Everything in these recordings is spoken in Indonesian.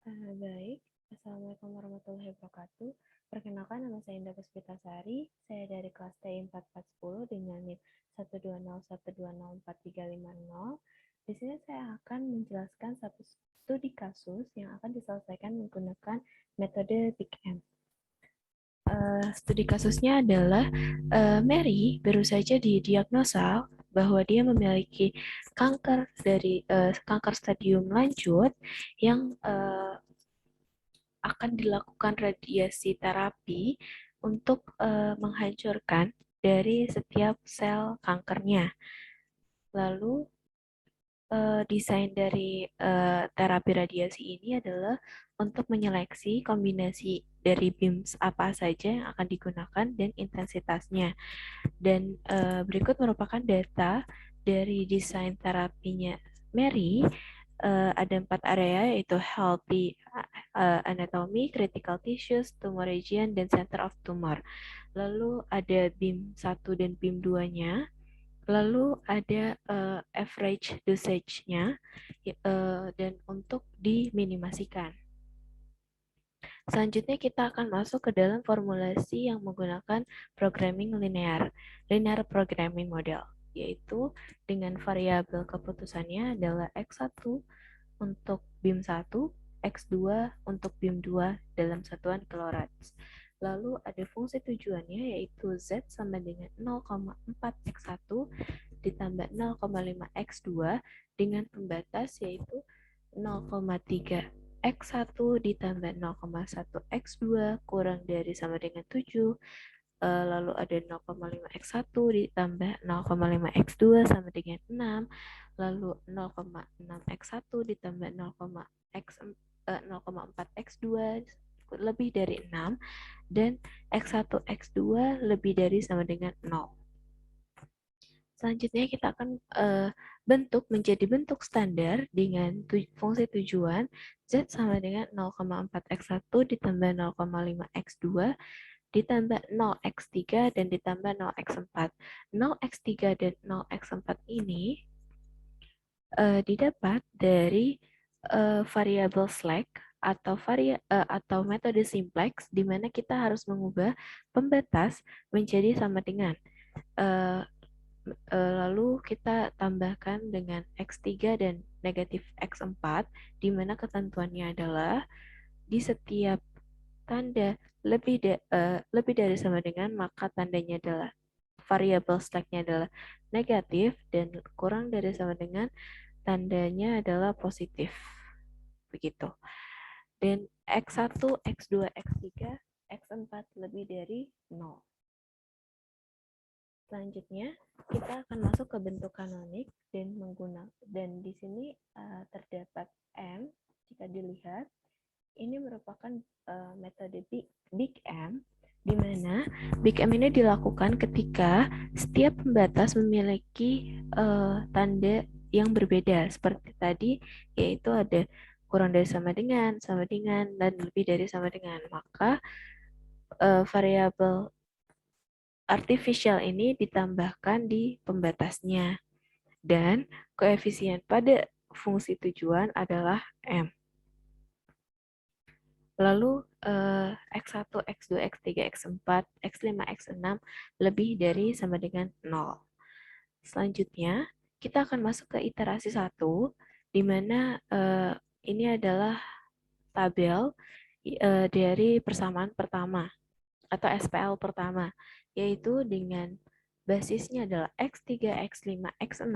Baik, Assalamualaikum warahmatullahi wabarakatuh. Perkenalkan, nama saya Indah Puspitasari. Saya dari kelas TI 4410 dengan NIM 120120430. Di sini saya akan menjelaskan satu studi kasus yang akan diselesaikan menggunakan metode Big M. Studi kasusnya adalah Mary baru saja didiagnosa bahwa dia memiliki kanker stadium lanjut yang akan dilakukan radiasi terapi untuk menghancurkan dari setiap sel kankernya. Lalu desain dari terapi radiasi ini adalah untuk menyeleksi kombinasi dari beams apa saja yang akan digunakan dan intensitasnya. Dan berikut merupakan data dari desain terapinya Mary. Ada 4 area, yaitu healthy anatomy, critical tissues, tumor region, dan center of tumor. Lalu ada beam 1 dan beam 2-nya. Lalu ada average dosage-nya dan untuk diminimasikan. Selanjutnya kita akan masuk ke dalam formulasi yang menggunakan programming linear programming model, yaitu dengan variabel keputusannya adalah X1 untuk beam 1, X2 untuk beam 2 dalam satuan kilorats. Lalu ada fungsi tujuannya yaitu Z sama dengan 0,4 X1 ditambah 0,5 X2 dengan pembatas yaitu 0,3 X1 ditambah 0,1 X2 kurang dari sama dengan 7. Lalu ada 0,5 X1 ditambah 0,5 X2 sama dengan 6. Lalu 0,6 X1 ditambah 0,4 X2 lebih dari 6. Dan X1 X2 lebih dari sama dengan 0. Selanjutnya kita akan bentuk menjadi bentuk standar dengan fungsi tujuan Z sama dengan 0,4 X1 ditambah 0,5 X2 ditambah 0x3 dan ditambah 0x4. 0x3 dan 0x4 ini didapat dari variabel slack atau metode simplex di mana kita harus mengubah pembatas menjadi sama dengan lalu kita tambahkan dengan X3 dan negatif X4, di mana ketentuannya adalah di setiap tanda lebih dari sama dengan, maka tandanya adalah variabel slacknya adalah negatif, dan kurang dari sama dengan tandanya adalah positif. Begitu. Dan X1, X2, X3, X4 lebih dari 0. Selanjutnya, kita akan masuk ke bentuk kanonik dan di sini terdapat M. Jika dilihat, ini merupakan metode Big M, di mana Big M ini dilakukan ketika setiap pembatas memiliki tanda yang berbeda seperti tadi, yaitu ada kurang dari sama dengan, dan lebih dari sama dengan. Maka variabel artificial ini ditambahkan di pembatasnya dan koefisien pada fungsi tujuan adalah M. Lalu X1, X2, X3, X4, X5, X6 lebih dari sama dengan 0. Selanjutnya, kita akan masuk ke iterasi 1, di mana ini adalah tabel dari persamaan pertama atau SPL pertama, yaitu dengan basisnya adalah X3, X5, X6,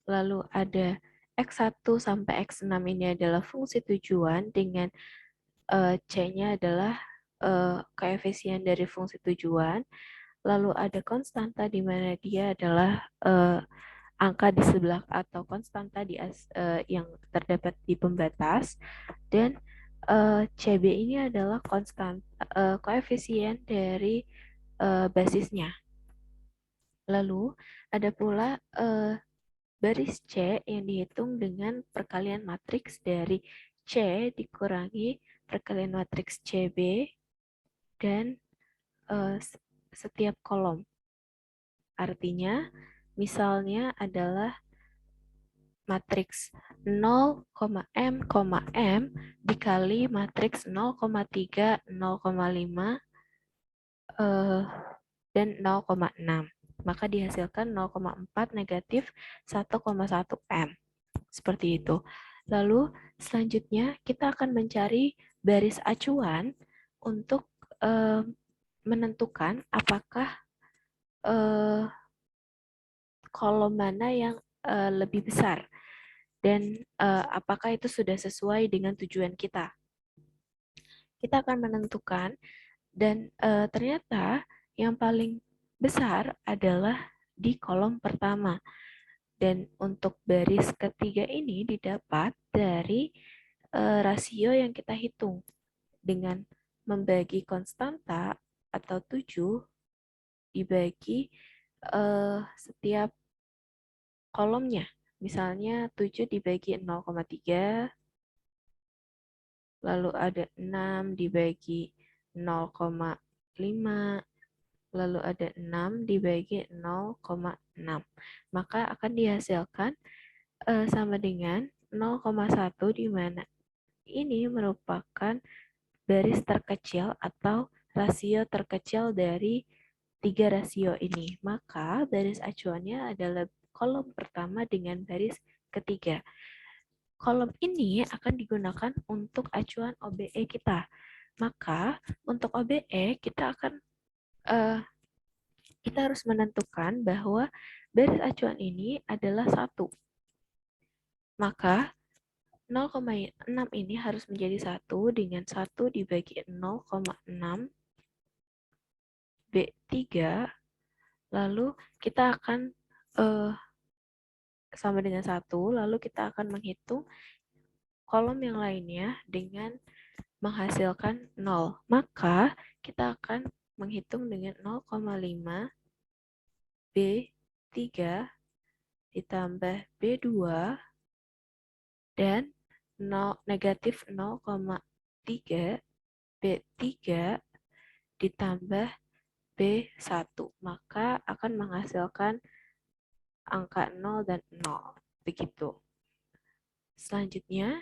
lalu ada X1 sampai X6 ini adalah fungsi tujuan dengan C-nya adalah koefisien dari fungsi tujuan, lalu ada konstanta di mana dia adalah angka di sebelah atau konstanta yang terdapat di pembatas, dan CB ini adalah koefisien dari basisnya. Lalu ada pula baris C yang dihitung dengan perkalian matriks dari C dikurangi perkalian matriks CB dan setiap kolom. Artinya, misalnya adalah matriks 0,m, m dikali matriks 0,3, 0,5, dan 0,6. Maka dihasilkan 0,4 negatif 1,1 M. Seperti itu. Lalu selanjutnya kita akan mencari baris acuan untuk menentukan apakah kolom mana yang lebih besar dan apakah itu sudah sesuai dengan tujuan kita. Kita akan menentukan dan ternyata yang paling besar adalah di kolom pertama. Dan untuk baris ketiga ini didapat dari rasio yang kita hitung dengan membagi konstanta atau 7 dibagi setiap kolomnya. Misalnya 7 dibagi 0,3, lalu ada 6 dibagi 0,5, lalu ada 6 dibagi 0,6. Maka akan dihasilkan sama dengan 0,1 di mana ini merupakan baris terkecil atau rasio terkecil dari 3 rasio ini. Maka baris acuannya adalah kolom pertama dengan baris ketiga. Kolom ini akan digunakan untuk acuan OBE kita. Maka untuk OBE kita harus menentukan bahwa baris acuan ini adalah 1. Maka 0,6 ini harus menjadi 1 dengan 1 dibagi 0,6 B3. Lalu kita akan sama dengan 1. Lalu kita akan menghitung kolom yang lainnya dengan menghasilkan 0. Maka kita akan menghitung dengan 0,5 B3 ditambah B2 dan negatif 0,3 B3 ditambah B1. Maka akan menghasilkan angka 0 dan 0. Begitu. Selanjutnya,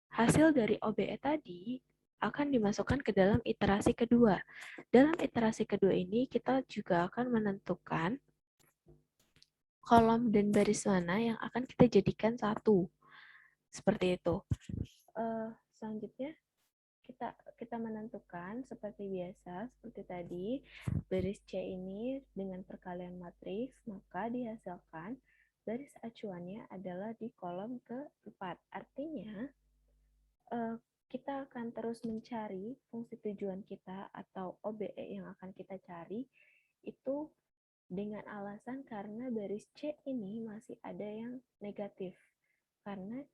hasil dari OBE tadi akan dimasukkan ke dalam iterasi kedua. Dalam iterasi kedua ini, kita juga akan menentukan kolom dan baris mana yang akan kita jadikan 1. Seperti itu. Selanjutnya, kita menentukan seperti biasa, seperti tadi, baris C ini dengan perkalian matriks, maka dihasilkan baris acuannya adalah di kolom keempat. Artinya, kita akan terus mencari fungsi tujuan kita atau OBE yang akan kita cari itu dengan alasan karena baris C ini masih ada yang negatif. Karena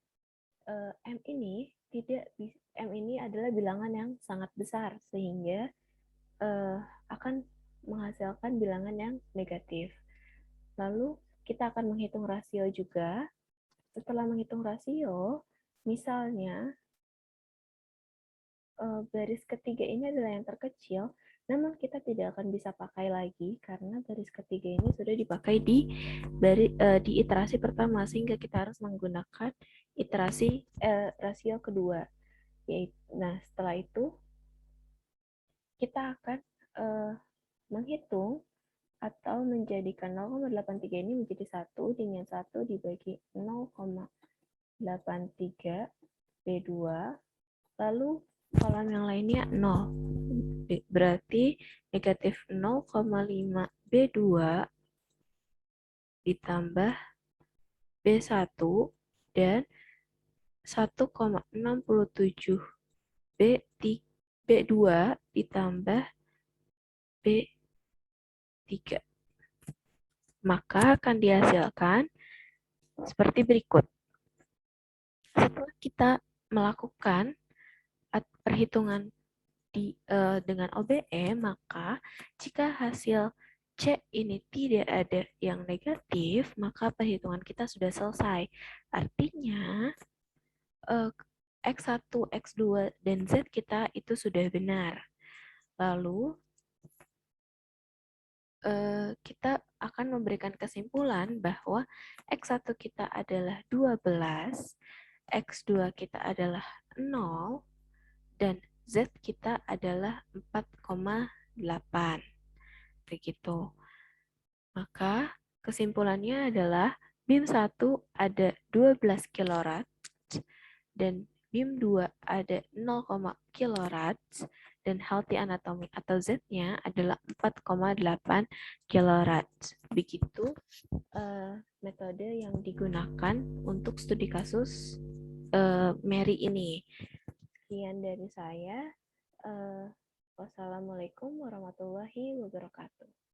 M ini adalah bilangan yang sangat besar sehingga akan menghasilkan bilangan yang negatif. Lalu kita akan menghitung rasio juga. Setelah menghitung rasio, misalnya baris ketiga ini adalah yang terkecil, namun kita tidak akan bisa pakai lagi karena baris ketiga ini sudah dipakai di iterasi pertama, sehingga kita harus menggunakan iterasi rasio kedua. Nah, setelah itu kita akan menghitung atau menjadikan 0,83 ini menjadi 1 dengan 1 dibagi 0,83 B2, lalu kolom yang lainnya 0. Berarti negatif 0,5 B2 ditambah B1 dan 1,67 B2 ditambah B3. Maka akan dihasilkan seperti berikut. Setelah kita melakukan perhitungan dengan OBE, maka jika hasil C ini tidak ada yang negatif, maka perhitungan kita sudah selesai. Artinya, X1, X2, dan Z kita itu sudah benar. Lalu, kita akan memberikan kesimpulan bahwa X1 kita adalah 12, X2 kita adalah 0, dan Z kita adalah 4,8. Begitu. Maka kesimpulannya adalah BIM 1 ada 12 kilorad dan BIM 2 ada 0, kilorad dan healthy anatomy atau Z-nya adalah 4,8 kilorad. Begitu metode yang digunakan untuk studi kasus Mary ini. Sekian dari saya. Wassalamualaikum warahmatullahi wabarakatuh.